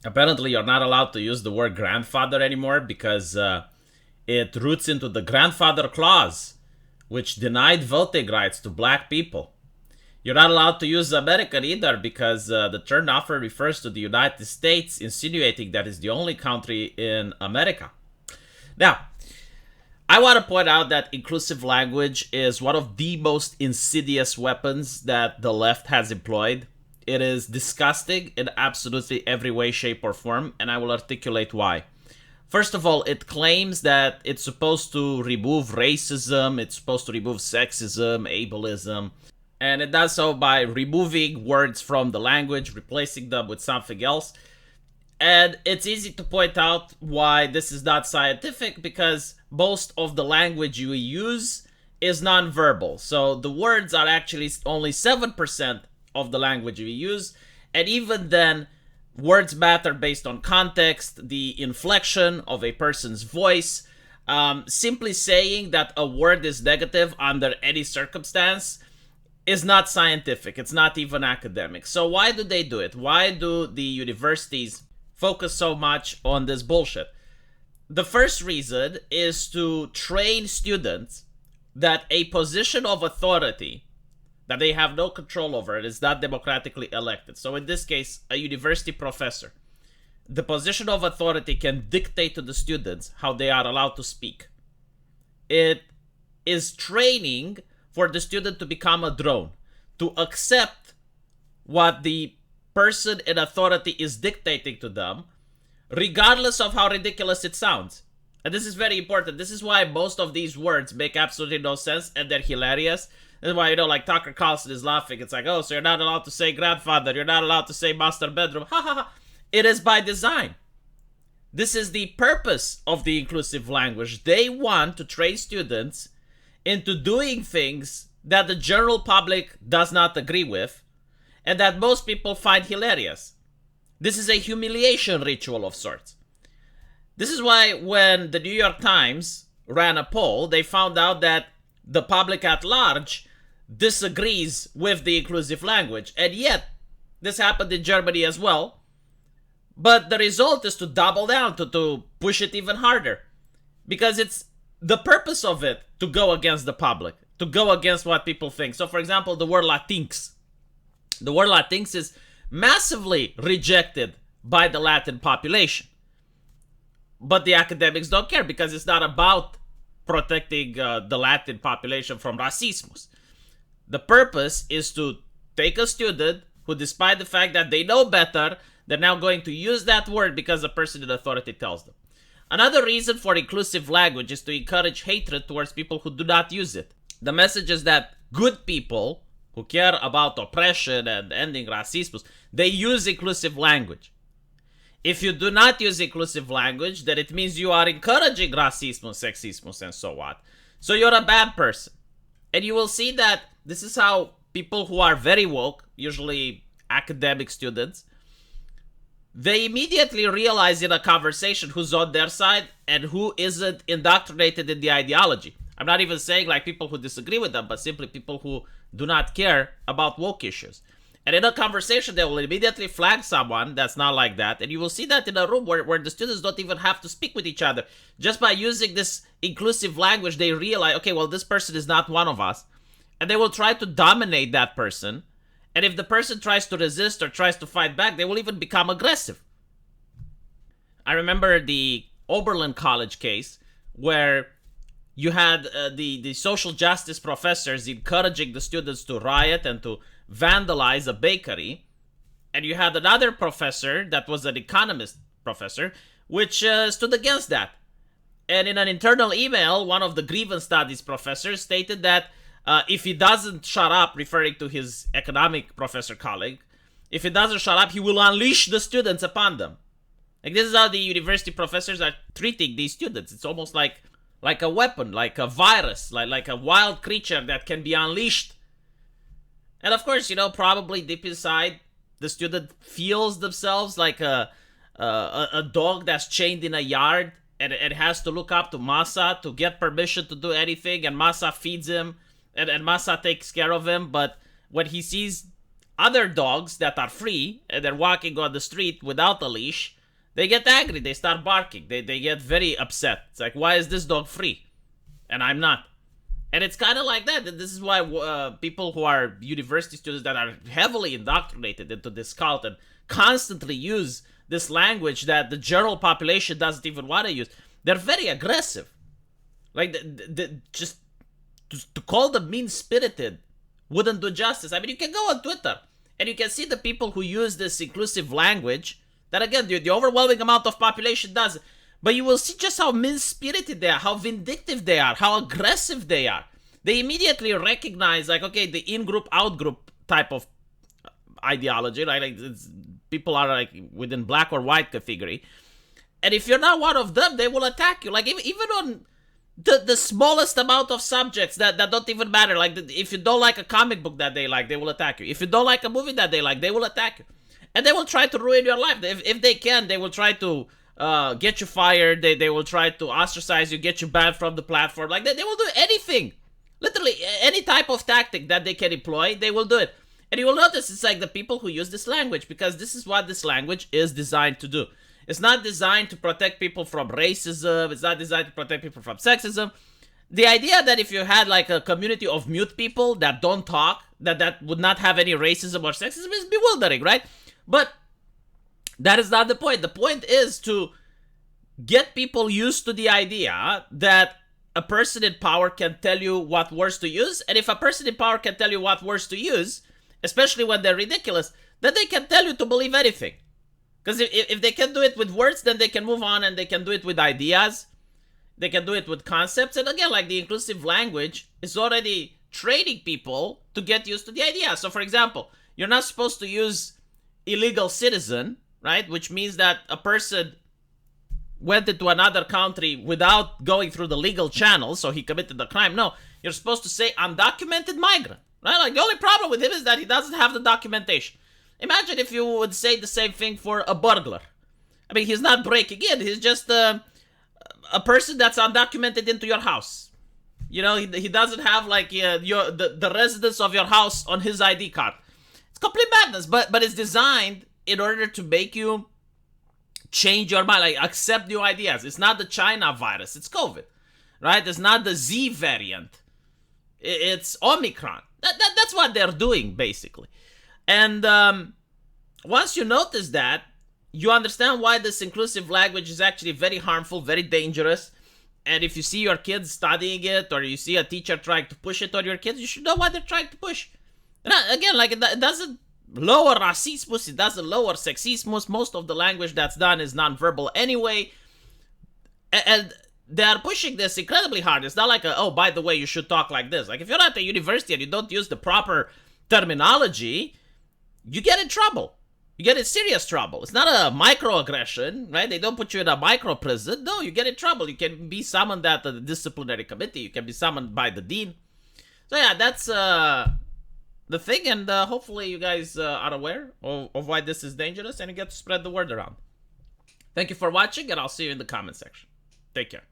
Apparently, you're not allowed to use the word grandfather anymore because it roots into the grandfather clause, which denied voting rights to black people. You're not allowed to use American either because the term often refers to the United States, insinuating that it's the only country in America. Now, I want to point out that inclusive language is one of the most insidious weapons that the left has employed. It is disgusting in absolutely every way, shape, or form, and I will articulate why. First of all, it claims that it's supposed to remove racism, it's supposed to remove sexism, ableism, and it does so by removing words from the language, replacing them with something else. And it's easy to point out why this is not scientific because most of the language you use is nonverbal. So the words are actually only 7% of the language we use. And even then, words matter based on context, the inflection of a person's voice. Simply saying that a word is negative under any circumstance is not scientific. It's not even academic. So why do they do it? Why do the universities focus so much on this bullshit? The first reason is to train students that a position of authority that they have no control over it is not democratically elected. So in this case, a university professor, the position of authority can dictate to the students how they are allowed to speak. It is training for the student to become a drone, to accept what the person in authority is dictating to them, regardless of how ridiculous it sounds. And this is very important. This is why most of these words make absolutely no sense and they're hilarious. This is why, like Tucker Carlson is laughing. It's like, oh, so you're not allowed to say grandfather. You're not allowed to say master bedroom. Ha ha ha. It is by design. This is the purpose of the inclusive language. They want to train students into doing things that the general public does not agree with and that most people find hilarious. This is a humiliation ritual of sorts. This is why when the New York Times ran a poll, they found out that the public at large disagrees with the inclusive language. And yet, this happened in Germany as well. But the result is to double down, to push it even harder. Because it's the purpose of it to go against the public, to go against what people think. So, for example, the word Latinx. The word Latinx is massively rejected by the Latin population. But the academics don't care because it's not about protecting the Latin population from racismus. The purpose is to take a student who, despite the fact that they know better, they're now going to use that word because the person in authority tells them. Another reason for inclusive language is to encourage hatred towards people who do not use it. The message is that good people who care about oppression and ending racism, they use inclusive language. If you do not use inclusive language, then it means you are encouraging racism, sexism, and so on. So you're a bad person. And you will see that this is how people who are very woke, usually academic students, they immediately realize in a conversation who's on their side and who isn't indoctrinated in the ideology. I'm not even saying like people who disagree with them, but simply people who do not care about woke issues. And in a conversation, they will immediately flag someone that's not like that. And you will see that in a room where the students don't even have to speak with each other. Just by using this inclusive language, they realize, okay, well, this person is not one of us. And they will try to dominate that person. And if the person tries to resist or tries to fight back, they will even become aggressive. I remember the Oberlin College case where you had the social justice professors encouraging the students to riot and to vandalize a bakery. And you had another professor that was an economist professor, which stood against that. And in an internal email, one of the grievance studies professors stated that if he doesn't shut up, referring to his economic professor colleague, if he doesn't shut up, he will unleash the students upon them. Like, this is how the university professors are treating these students. It's almost like a weapon, like a virus, like a wild creature that can be unleashed. And of course, probably deep inside, the student feels themselves like a dog that's chained in a yard and has to look up to Massa to get permission to do anything, and Massa feeds him and Massa takes care of him. But when he sees other dogs that are free and they're walking on the street without a leash, they get angry. They start barking. They get very upset. It's like, why is this dog free and I'm not? And it's kind of like that. This is why people who are university students that are heavily indoctrinated into this cult and constantly use this language that the general population doesn't even want to use, they're very aggressive. Like, just to call them mean-spirited wouldn't do justice. I mean, you can go on Twitter and you can see the people who use this inclusive language that, again, the overwhelming amount of population does. But you will see just how mean-spirited they are, how vindictive they are, how aggressive they are. They immediately recognize, like, okay, the in-group, out-group type of ideology, right? Like, people are like within black or white category. And if you're not one of them, they will attack you. Like, even on the smallest amount of subjects that don't even matter. Like, if you don't like a comic book that they like, they will attack you. If you don't like a movie that they like, they will attack you. And they will try to ruin your life. If they can, they will try to get you fired. They will try to ostracize you, get you banned from the platform. Like, they will do anything. Literally, any type of tactic that they can employ, they will do it. And you will notice it's like the people who use this language, because this is what this language is designed to do. It's not designed to protect people from racism. It's not designed to protect people from sexism. The idea that if you had like a community of mute people that don't talk, that would not have any racism or sexism is bewildering, right? But that is not the point. The point is to get people used to the idea that a person in power can tell you what words to use. And if a person in power can tell you what words to use, especially when they're ridiculous, then they can tell you to believe anything. Because if they can do it with words, then they can move on and they can do it with ideas. They can do it with concepts. And again, like the inclusive language is already training people to get used to the idea. So for example, you're not supposed to use illegal citizen, right? Which means that a person went into another country without going through the legal channels, so he committed the crime. No, you're supposed to say undocumented migrant, right? Like, the only problem with him is that he doesn't have the documentation. Imagine if you would say the same thing for a burglar. I mean, he's not breaking in. He's just a person that's undocumented into your house. You know, he doesn't have like the residence of your house on his ID card. It's complete madness, but it's designed in order to make you change your mind, like accept new ideas. It's not the China virus, it's COVID, right? It's not the Z variant, it's Omicron. That's what they're doing, basically. And once you notice that, you understand why this inclusive language is actually very harmful, very dangerous. And if you see your kids studying it, or you see a teacher trying to push it on your kids, you should know what they're trying to push. And again, like, it doesn't lower racismus, it doesn't lower sexismus. Most of the language that's done is nonverbal anyway. And they are pushing this incredibly hard. It's not like, oh, by the way, you should talk like this. Like, if you're at a university and you don't use the proper terminology, you get in trouble. You get in serious trouble. It's not a microaggression, right? They don't put you in a micro prison. No, you get in trouble. You can be summoned at the disciplinary committee. You can be summoned by the dean. So yeah, that's the thing. And hopefully you guys are aware of why this is dangerous and you get to spread the word around. Thank you for watching, and I'll see you in the comment section. Take care.